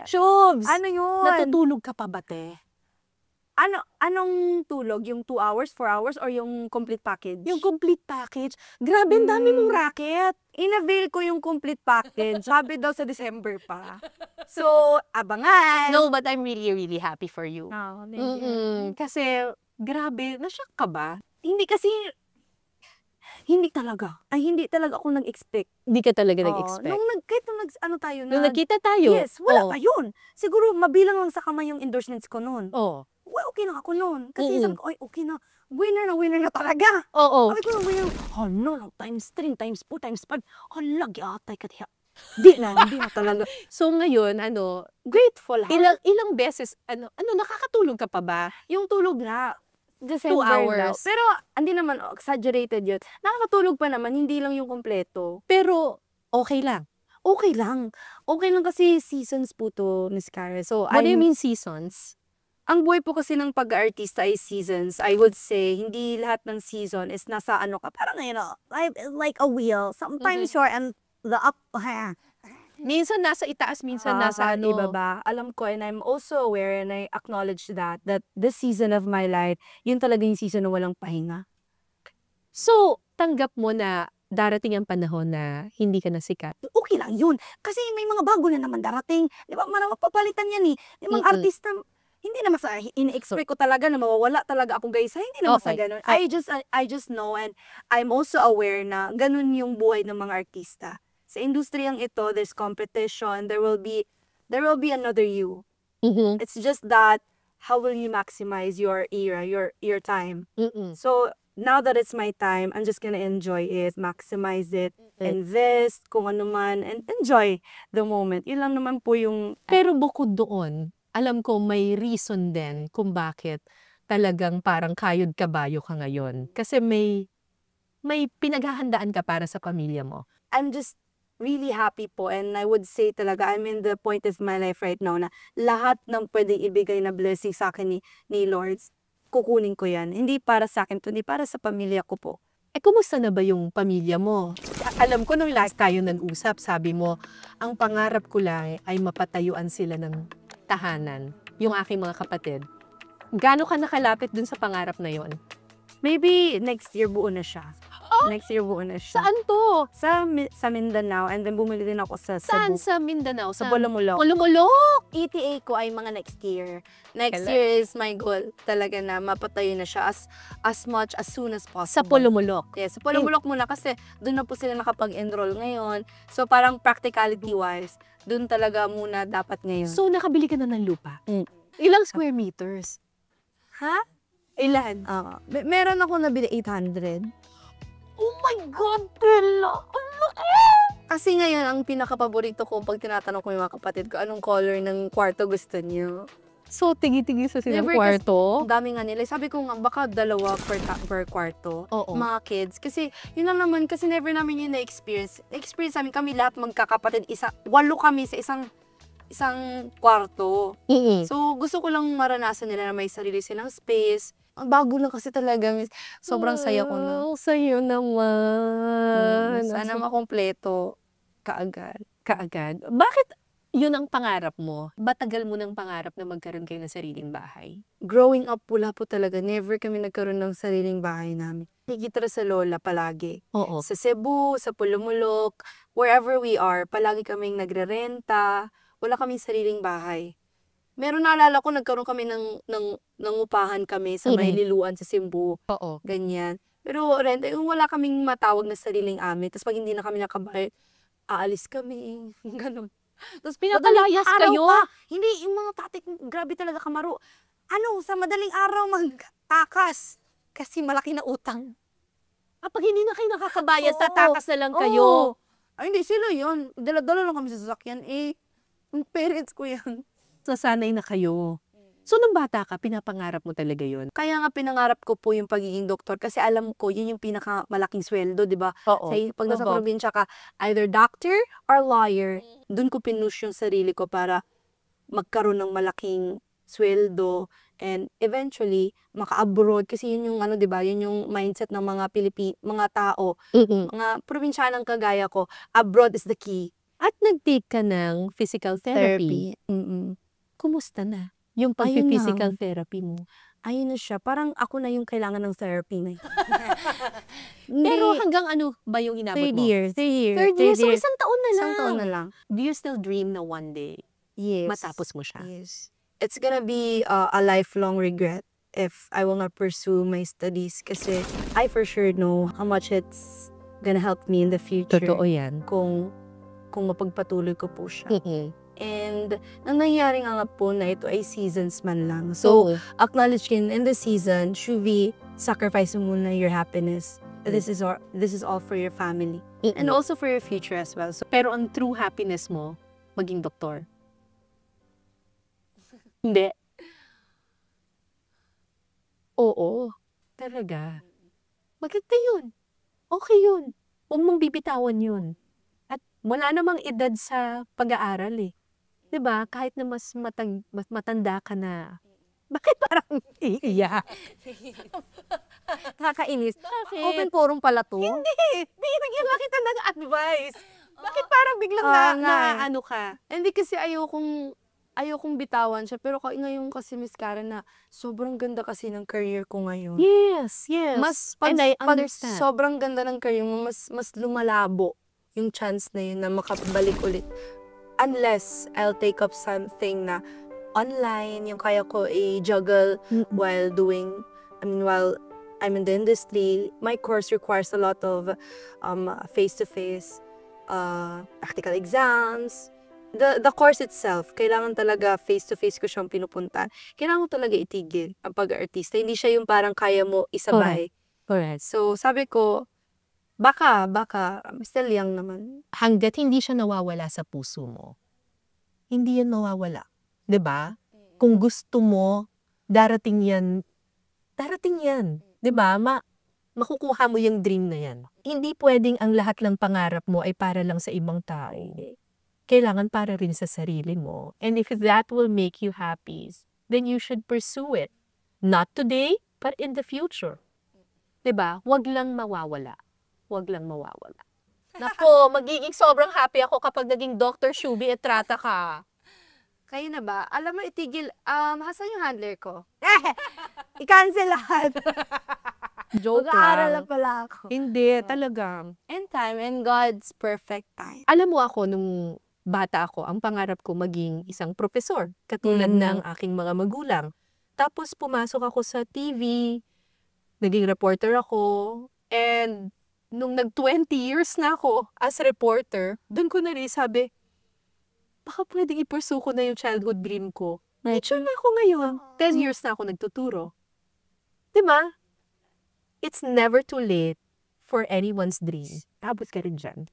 Shobs, Ano yun? natutulog ka pa ba, te? Anong tulog? Yung 2 hours, 4 hours, or yung complete package? Yung complete package. Grabe, ang dami mong racket. Inavail ko yung complete package. Sabi daw sa December pa. So, abangan. No, but I'm really, really happy for you. Oh, thank you. Kasi, grabe, na-shock ka ba? Hindi kasi, hindi talaga ako nag-expect. Hindi ka talaga Oo. nag-expect. Kahit nung tayo Nung nagkita tayo. yes, wala Oo. pa yun. Siguro, mabilang lang sa kamay yung endorsements ko noon. Oo. Well, okay na ako noon. Kasi sabi ko, ay, okay na. Winner na talaga. Oo. Sabi ko, winner. Hala, times 3, times 4, times 5. Hala, giatay ka diha. Hindi na talaga. So ngayon, Grateful. ilang beses, nakakatulog ka pa ba? Yung tulog na, December 2 hours. daw. Pero, hindi naman, exaggerated yun. Nakakatulog pa naman, hindi lang yung kompleto. Pero, okay lang. Okay lang. Okay lang kasi seasons po to, Miss Cara. So, What do you mean seasons? ang buhay po kasi ng pag-artista ay seasons. I would say, hindi lahat ng season is nasa ka. Parang, like a wheel. Sometimes you're in the up. Minsan nasa itaas, minsan nasa ibaba. Alam ko, and I'm also aware, and I acknowledge that this season of my life, yun talaga yung season na walang pahinga. So, tanggap mo na darating ang panahon na hindi ka na sikat? Okay lang yun. Kasi may mga bago na naman darating. Di ba, mapapalitan yan eh. Yung mga artista, hindi naman sa in-expect ko talaga na mawawala talaga akong gaysa. Hindi naman sa ganun. I just know, and I'm also aware na ganun yung buhay ng mga artista. Sa industriyang ito, there's competition. There will be another you. It's just that, how will you maximize your era, your time? So, now that it's my time, I'm just gonna enjoy it, maximize it, invest, kung ano man, and enjoy the moment. Yun lang naman po yung... Pero bukod doon, alam ko may reason din kung bakit talagang parang kayod kabayo ka ngayon. Kasi may pinaghahandaan ka para sa pamilya mo. I'm just really happy po, and I would say talaga, I'm in the point of my life right now na lahat ng pwedeng ibigay na blessing sa akin ni Lords, kukunin ko yan. Hindi para sa akin, kundi para sa pamilya ko po. Kumusta na ba yung pamilya mo? Alam ko nung last tayo nag-usap, sabi mo, ang pangarap ko lang ay mapatayuan sila ng tahanan, yung aking mga kapatid. Gaano ka nakalapit dun sa pangarap na yon? Maybe next year buo na siya. Next year buo na siya. Saan to? Sa Mindanao, and then bumili din ako sa Saan Cebu. sa Mindanao? Sa Polomolok. Polomolok! ETA ko ay mga next year. Next year is my goal talaga na mapatayo na siya as much as soon as possible. Sa Polomolok? Yes, sa Polomolok muna kasi doon na po sila nakapag-enroll ngayon. So parang practicality-wise, doon talaga muna dapat ngayon. So nakabili ka na ng lupa? Ilang square meters? Ha? Ilan? Meron ako nabili 800. Oh my God, Bella! Ang laki! Kasi ngayon, ang pinaka-paborito ko pag tinatanong ko yung mga kapatid ko, anong color ng kwarto gusto niyo? So, tigi-tigi sa silang Never kwarto? Ang dami nga nila. Sabi ko nga, baka 2 per kwarto. Oo. Mga kids. Kasi, yun lang naman, kasi never namin yun na-experience. Na-experience namin kami lahat magkakapatid. 8 kami sa isang kwarto. So, gusto ko lang maranasan nila na may sarili silang space. Ang bago lang kasi talaga, miss. Sobrang saya ko na. Sayo naman. Sana makompleto kaagad. Bakit yun ang pangarap mo? Batagal mo ng pangarap na magkaroon kayo ng sariling bahay? Growing up, wala po talaga. Never kami nagkaroon ng sariling bahay namin. Higit sa lola palagi. Oo. Sa Cebu, sa Polomolok, wherever we are, palagi kaming nagre-renta. Wala kaming sariling bahay. Meron naalala ko, nagkaroon kami ng upahan kami sa may liluan sa Cebu. Oo. Ganyan. Pero renta, yung wala kaming matawag na sariling amin. Tapos pag hindi na kami nakabayad, aalis kami. Ganon. Tapos Pinapalayas kayo? Hindi, yung mga tatik, grabe talaga kamaro. Sa madaling araw magtakas. Kasi malaki na utang. Pag hindi na kayo nakakabayad, tatakas na lang kayo. Ay, hindi sila yun. Dala-dala lang kami sa sasakyan. Yung parents ko yan. Nasanay na kayo. So, nung bata ka, pinapangarap mo talaga yun? Kaya nga pinangarap ko po yung pagiging doktor kasi alam ko, yun yung pinakamalaking sweldo, di ba? Oo. Pag nasa probinsya ka, either doctor or lawyer, dun ko pinush yung sarili ko para magkaroon ng malaking sweldo and eventually maka-abroad kasi yun yung di ba, yun yung mindset ng mga mga tao, mga probinsyanang kagaya ko, abroad is the key. At nag-take ka ng physical therapy. Mm. Kumusta na yung Ayun na. pag-physical therapy mo? Ayun na siya, parang ako na yung kailangan ng therapy na Pero Hindi, hanggang ano ba yung inabot third mo? year, third year. Third year, so isang taon na lang. Isang taon na lang. Do you still dream na one day Yes. matapos mo siya? Yes. It's gonna be a lifelong regret if I will not pursue my studies kasi I for sure know how much it's gonna help me in the future. Totoo yan. Kung mapagpatuloy ko po siya. Mm-mm. And ang nangyari nga po na ito ay seasons man lang. So, acknowledge in the season, Shuvi, sacrifice mo muna your happiness. This is all for your family. And also for your future as well. So, pero ang true happiness mo, maging doktor. Hindi. Oo. Talaga. Maganda yun. Okay yun. Huwag mong bibitawan yun. At wala namang edad sa pag-aaral eh. 'Di ba? Kahit na mas matanda ka na. Bakit parang iiyak? nakakainis. Bakit? Open forum pala to. Hindi. Binigyan lang kita ng advice. Bakit parang biglang ano ka? Hindi kasi ayokong bitawan siya. Pero ngayon kasi, Miss Karen, na sobrang ganda kasi ng career ko ngayon. Yes, yes. And I pag understand. Sobrang ganda ng career mo, mas lumalabo yung chance na yun na makabalik ulit. Unless I'll take up something na online, yung kaya ko i-juggle while I'm in the industry. My course requires a lot of face-to-face practical exams. The course itself, kailangan talaga face-to-face ko siyang pinupuntahan. Kailangan mo talaga itigil ang pag-artista. Hindi siya yung parang kaya mo isabay. Correct. So, sabi ko, baka, I'm still young naman. Hanggat hindi siya nawawala sa puso mo, hindi yan mawawala. 'Di ba? Kung gusto mo, darating yan. 'Di ba? Makukuha mo yung dream na yan. Hindi pwedeng ang lahat ng pangarap mo ay para lang sa ibang tao. Kailangan para rin sa sarili mo. And if that will make you happy, then you should pursue it. Not today, but in the future. 'Di ba? Huwag lang mawawala. Nako, magiging sobrang happy ako kapag naging Dr. Shuvi Etrata ka. Kayo na ba? Alam mo, itigil, hasan yung handler ko? I-cancel lahat. Joke Mag-aaral lang. na pala ako. Hindi, talaga. In time, in God's perfect time. Alam mo ako, nung bata ako, ang pangarap ko maging isang profesor, katulad ng aking mga magulang. Tapos pumasok ako sa TV, naging reporter ako, and nung nag-20 years na ako as reporter, doon ko na rin sabi, baka pwedeng i-pursue ko na yung childhood dream ko. Teacher na ako ngayon. 10 years na ako nagtuturo. Diba? It's never too late for anyone's dream. Aabot ka rin dyan.